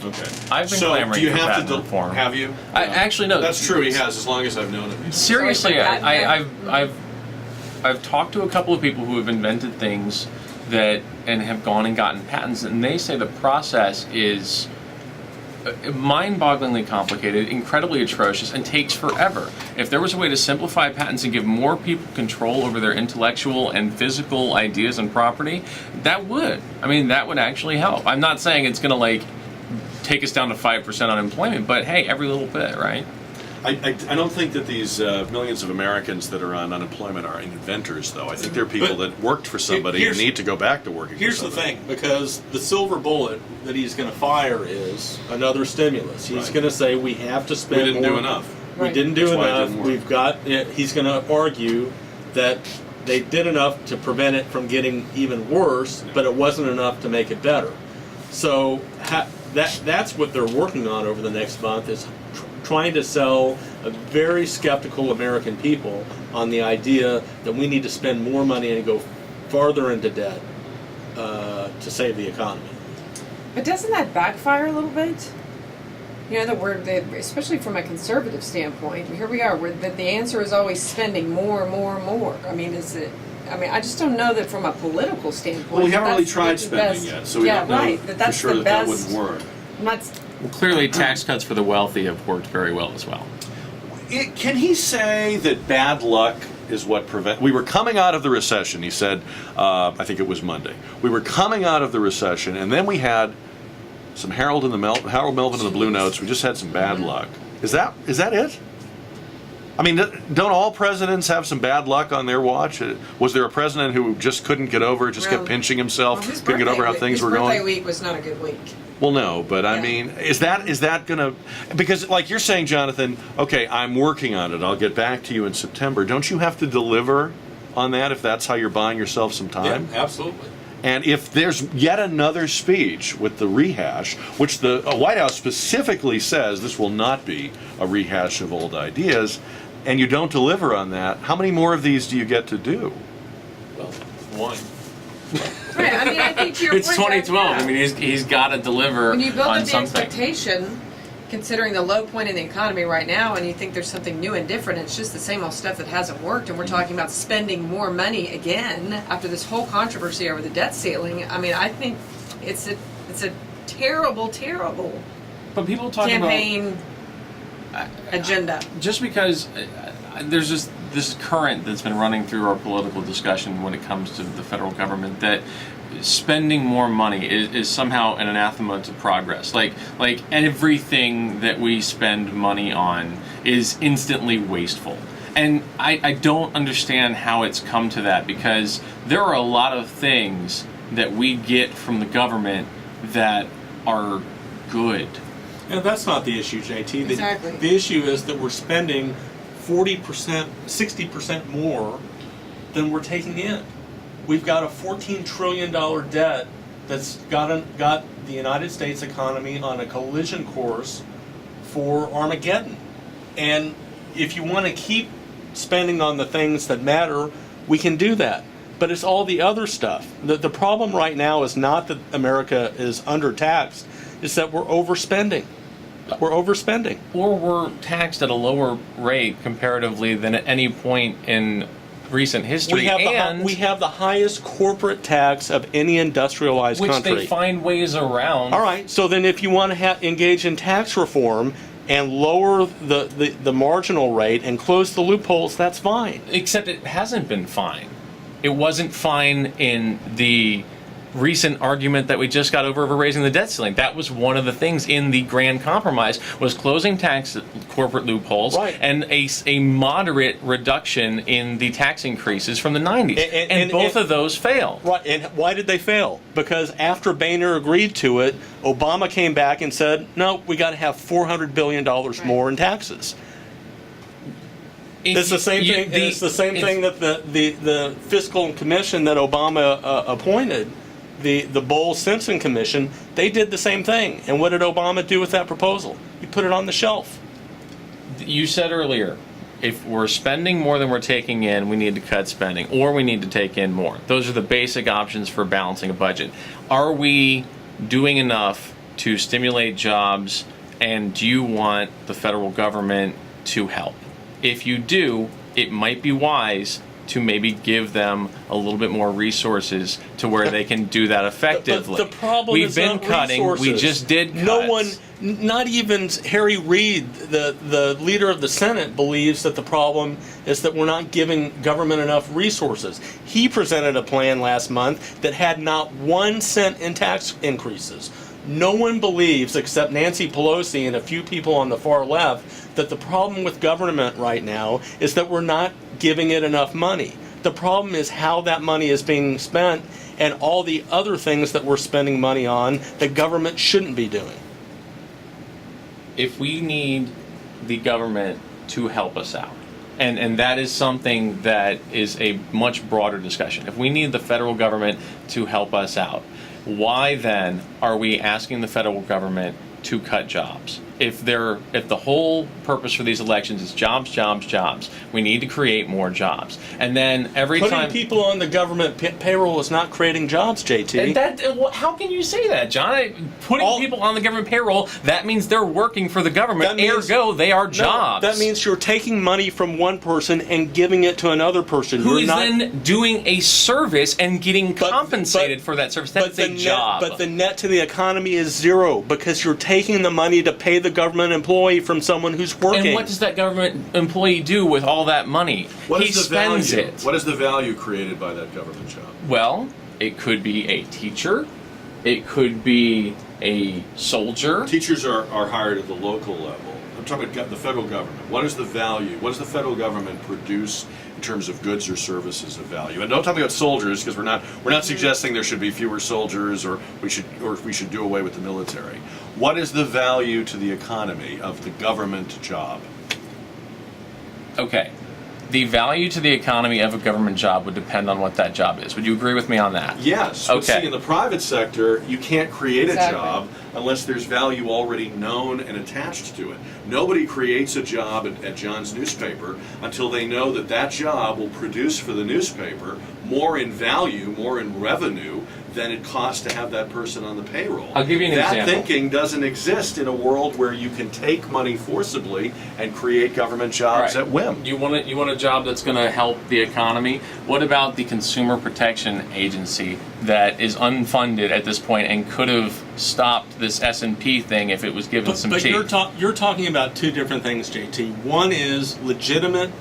Okay. I've been so clamoring do you for have patent to reform. Have you? I actually no. That's true. He has, as long as I've known him. Seriously, I've talked to a couple of people who have invented things that and have gone and gotten patents, and they say the process is mind-bogglingly complicated, incredibly atrocious, and takes forever. If there was a way to simplify patents and give more people control over their intellectual and physical ideas and property, that would. I mean, that would actually help. I'm not saying it's going to like take us down to 5% unemployment, but hey, every little bit, right? I don't think that these millions of Americans that are on unemployment are inventors, though. I think they're people that worked for somebody and need to go back to working Here's for somebody. the thing, because the silver bullet that he's going to fire is another stimulus. He's going to say we have to spend We didn't more. do enough. We didn't do That's why it enough. didn't work. We've got. He's going to argue that they did enough to prevent it from getting even worse, but it wasn't enough to make it better. So that's what they're working on over the next month is trying to sell a very skeptical American people on the idea that we need to spend more money and go farther into debt to save the economy. But doesn't that backfire a little bit? You know, especially from a conservative standpoint, here we are, where the answer is always spending more and more and more. I mean, I just don't know that from a political standpoint. Well, we haven't really tried that's the spending best. yet, so we don't know right. for That's sure the that best. wouldn't work. Well, clearly, tax cuts for the wealthy have worked very well as well. Can he say that bad luck is what prevent? We were coming out of the recession, he said, I think it was Monday. We were coming out of the recession, and then we had some Harold Melvin and the Blue Notes. We just had some bad luck. Is that it? I mean, don't all presidents have some bad luck on their watch? Was there a president who just couldn't get over it, just kept pinching himself, couldn't get over how things were going? His birthday week was not a good week. Well, no, but I mean, is that going to... Because like you're saying, Jonathan, okay, I'm working on it. I'll get back to you in September. Don't you have to deliver on that if that's how you're buying yourself some time? Yeah, absolutely. And if there's yet another speech with the rehash, which the White House specifically says this will not be a rehash of old ideas, and you don't deliver on that, how many more of these do you get to do? Well, one. Right. I mean, I think to your It's point, 2012. yeah. I mean, he's got to deliver When you build on up the something. expectation, considering the low point in the economy right now, and you think there's something new and different, it's just the same old stuff that hasn't worked, and we're talking about spending more money again after this whole controversy over the debt ceiling. I mean, I think it's a terrible, terrible But people talk campaign agenda. just because there's this current that's been running through our political discussion when it comes to the federal government that spending more money is somehow an anathema to progress. Like everything that we spend money on is instantly wasteful. And I don't understand how it's come to that, because there are a lot of things that we get from the government that are good. And that's not the issue, JT. Exactly. The issue is that we're spending 40%, 60% more than we're taking in. We've got a $14 trillion debt that's got the United States economy on a collision course for Armageddon. And if you want to keep spending on the things that matter, we can do that. But it's all the other stuff. The problem right now is not that America is undertaxed, it's that we're overspending. We're overspending. Or we're taxed at a lower rate comparatively than at any point in recent history. We have the highest corporate tax of any industrialized which country. they find ways around. All right, so then if you want to engage in tax reform and lower the marginal rate and close the loopholes, that's fine. Except it hasn't been fine. It wasn't fine in the recent argument that we just got over raising the debt ceiling. That was one of the things in the grand compromise, was closing tax corporate loopholes, right, and a moderate reduction in the tax increases from the 90s. And both of those failed. Right, and why did they fail? Because after Boehner agreed to it, Obama came back and said, no, we got to have $400 billion more in taxes. It's the same thing. It's the same thing that the fiscal commission that Obama appointed, the Bowles-Simpson Commission, they did the same thing. And what did Obama do with that proposal? He put it on the shelf. You said earlier, if we're spending more than we're taking in, we need to cut spending, or we need to take in more. Those are the basic options for balancing a budget. Are we doing enough to stimulate jobs, and do you want the federal government to help? If you do, it might be wise to maybe give them a little bit more resources to where they can do that effectively. The problem We've is been not cutting. resources. We just did cuts. No one, not even Harry Reid, the leader of the Senate, believes that the problem is that we're not giving government enough resources. He presented a plan last month that had not 1 cent in tax increases. No one believes, except Nancy Pelosi and a few people on the far left, that the problem with government right now is that we're not giving it enough money. The problem is how that money is being spent and all the other things that we're spending money on that government shouldn't be doing. If we need the government to help us out, and that is something that is a much broader discussion. If we need the federal government to help us out, why then are we asking the federal government to cut jobs? If the whole purpose for these elections is jobs, jobs, jobs, we need to create more jobs. And then every Putting time people on the government payroll is not creating jobs, JT. how can you say that, John? Putting All- people on the government payroll, that means they're working for the government. That means- Ergo, they are No, jobs. that means you're taking money from one person and giving it to another person. who You're is not, then doing a service and getting compensated for that service. That's a job. But the net to the economy is zero because you're taking the money to pay the government employee from someone who's working. And what does that government employee do with all that money? What He is the spends value? it. What is the value created by that government job? Well, it could be a teacher. It could be a soldier. Teachers are hired at the local level. I'm talking about the federal government. What is the value? What does the federal government produce in terms of goods or services of value? And don't talk about soldiers, because we're not suggesting there should be fewer soldiers or we should do away with the military. What is the value to the economy of the government job? Okay. The value to the economy of a government job would depend on what that job is. Would you agree with me on that? Yes. But Okay. see, in the private sector, you can't create Exactly. a job unless there's value already known and attached to it. Nobody creates a job at John's newspaper until they know that that job will produce for the newspaper more in value, more in revenue than it costs to have that person on the payroll. I'll give you an that example. thinking doesn't exist in a world where you can take money forcibly and create government jobs Right. at whim. You want a job that's going to help the economy? What about the Consumer Protection Agency that is unfunded at this point and could have stopped this S&P thing if it was given some But teeth? you're talking about two different things, JT. One is legitimate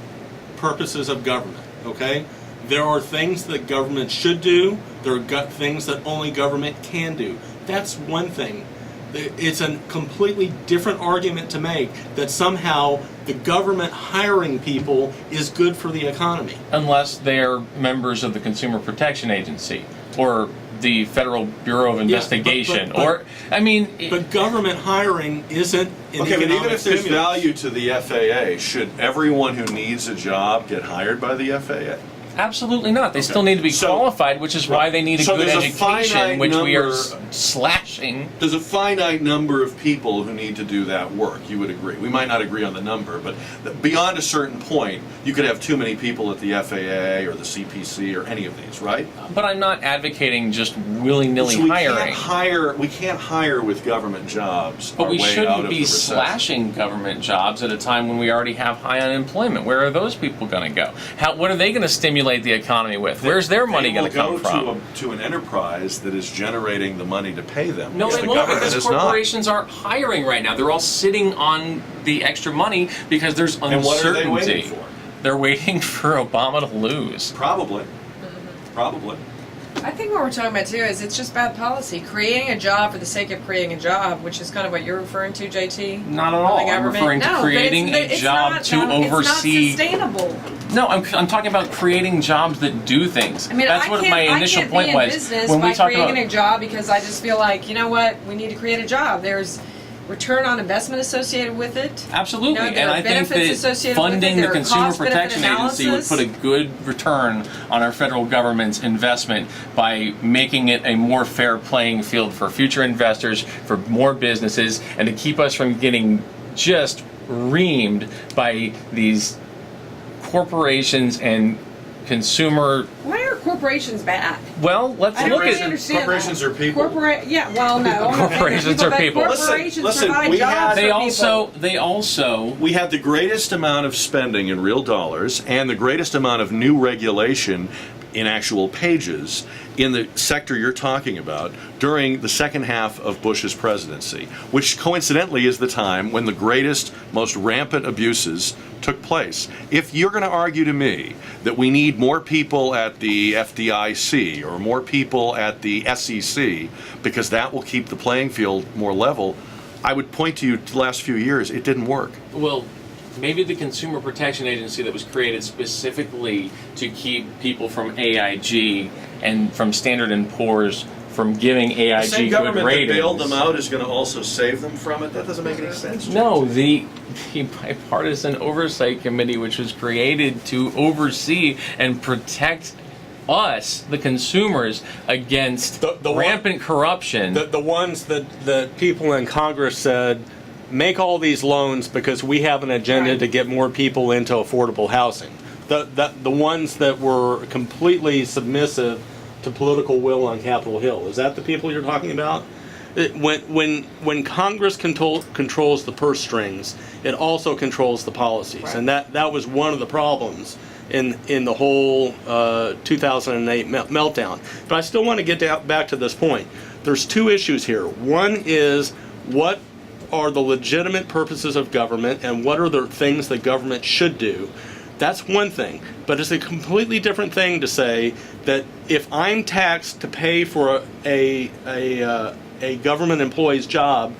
purposes of government, okay? There are things that government should do. There are things that only government can do. That's one thing. It's a completely different argument to make that somehow the government hiring people is good for the economy. Unless they're members of the Consumer Protection Agency or the Federal Bureau of Investigation, But government hiring isn't an Okay, but economic even if there's stimulus. value to the FAA, should everyone who needs a job get hired by the FAA? Absolutely not. They still need to be So- qualified, which is why they need a So good there's a education, finite which we are number- slashing. There's a finite number of people who need to do that work. You would agree. We might not agree on the number, but beyond a certain point, you could have too many people at the FAA or the CPC or any of these, right? But I'm not advocating just willy-nilly So we hiring. we can't hire with government jobs. But our we way out shouldn't of be the recession. slashing government jobs at a time when we already have high unemployment. Where are those people going to go? What are they going to stimulate the economy with? Where's their money going to come from? To an enterprise that is generating the money to pay them. No, because they the won't, government because is not. corporations aren't hiring right now. They're all sitting on the extra money because there's uncertainty. And what are they waiting for? They're waiting for Obama to lose. Probably. Probably. I think what we're talking about too is it's just bad policy. Creating a job for the sake of creating a job, which is kind of what you're referring to, JT. Not at On all. the I'm government. referring to No, but creating a it's job not- to no, oversee. It's not sustainable. No, I'm talking about creating jobs that do things. I mean, That's I what can't, my I initial can't point be in was. business When by we talk creating about a job because I just feel like, you know what, we need to create a job. There's return on investment associated with it. absolutely, No, there and are I think benefits that associated with it. funding There the are Consumer cost-benefit Protection Agency would analysis. put a good return on our federal government's investment by making it a more fair playing field for future investors, for more businesses, and to keep us from getting just reamed by these corporations and consumer Why are corporations bad? Well, let's I don't look really at understand corporations that. are people. Yeah, well, no. I'm not saying Corporations they're are people. but Listen, Corporations listen, provide we jobs had- for they people. also We had the greatest amount of spending in real dollars and the greatest amount of new regulation in actual pages in the sector you're talking about during the second half of Bush's presidency, which coincidentally is the time when the greatest, most rampant abuses took place. If you're going to argue to me that we need more people at the FDIC or more people at the SEC because that will keep the playing field more level, I would point to you to the last few years. It didn't work. Well, maybe the Consumer Protection Agency that was created specifically to keep people from AIG and from Standard & Poor's from giving The AIG same good government that ratings. bailed them out is going to also save them from it. That doesn't make any sense. No, the Bipartisan Oversight Committee, which was created to oversee and protect us, the consumers, against rampant corruption. The ones that people in Congress said, make all these loans because we have an agenda Right. to get more people into affordable housing. The ones that were completely submissive to political will on Capitol Hill. Is that the people you're talking about? When Congress controls the purse strings, it also controls the policies, Right. and that was one of the problems in the whole 2008 meltdown. But I still want to get back to this point. There's two issues here. One is what are the legitimate purposes of government and what are the things that government should do. That's one thing, but it's a completely different thing to say that if I'm taxed to pay for a government employee's job,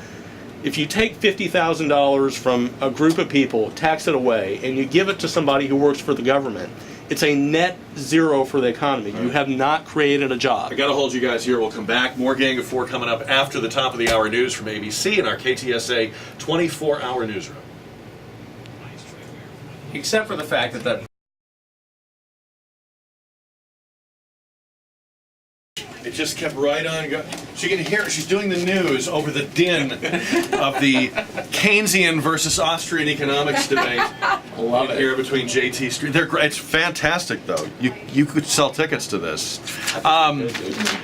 if you take $50,000 from a group of people, tax it away, and you give it to somebody who works for the government, it's a net zero for the economy. You have not created a job. I got to hold you guys here. We'll come back. More Gang of Four coming up after the top of the hour news from ABC and our KTSA 24-hour newsroom. Except for the fact that It just kept right on going. She can hear it. She's doing the news over the din of the Keynesian versus Austrian economics debate. love it. Here between J.T. Street. They're great. It's fantastic, though. You could sell tickets to this.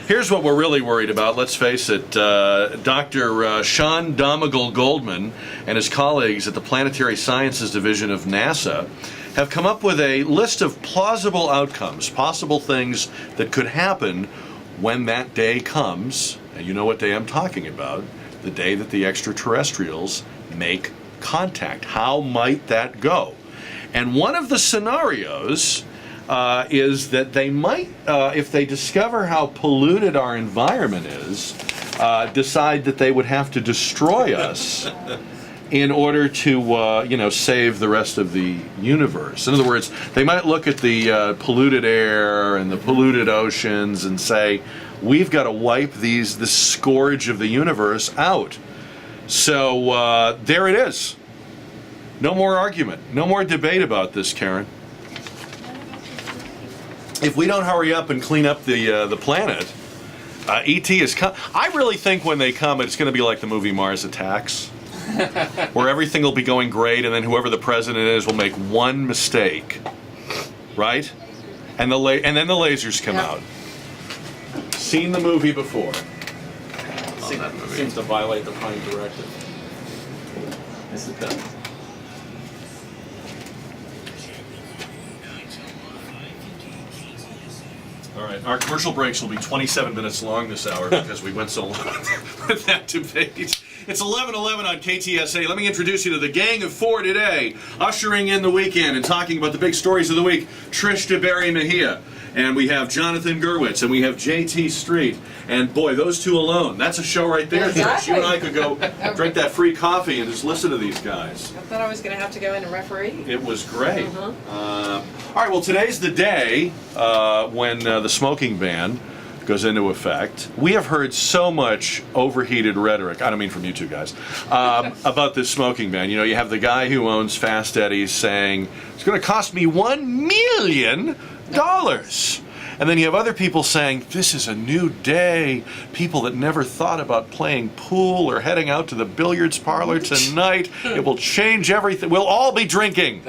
Here's what we're really worried about. Let's face it. Dr. Sean Donegal Goldman and his colleagues at the Planetary Sciences Division of NASA have come up with a list of plausible outcomes, possible things that could happen when that day comes, and you know what day I'm talking about, the day that the extraterrestrials make contact. How might that go? And one of the scenarios is that they might, if they discover how polluted our environment is, decide that they would have to destroy us in order to, save the rest of the universe. In other words, they might look at the polluted air and the polluted oceans and say, we've got to wipe this scourge of the universe out. So there it is. No more argument. No more debate about this, Karen. If we don't hurry up and clean up the planet, E.T. is coming. I really think when they come, it's going to be like the movie Mars Attacks, where everything will be going great, and then whoever the president is will make one mistake, right? And then the lasers come out. Seen the movie before. Seems to violate the Prime Directive. Yes, it does. All right, our commercial breaks will be 27 minutes long this hour because we went so long with that debate. It's 11:11 on KTSA. Let me introduce you to the Gang of Four today, ushering in the weekend and talking about the big stories of the week. Trish DeBerry-Mejia, and we have Jonathan Gurwitz, and we have J.T. Street. And boy, those two alone, that's a show right there. Exactly. Trish. You and I could go drink that free coffee and just listen to these guys. I thought I was going to have to go in and referee. It was great. All right, well, today's the day when the smoking ban goes into effect. We have heard so much overheated rhetoric, I don't mean from you two guys, about this smoking ban. You know, you have the guy who owns Fast Eddie's saying, it's going to cost me $1 million. And then you have other people saying, this is a new day. People that never thought about playing pool or heading out to the billiards parlor tonight. It will change everything. We'll all be drinking.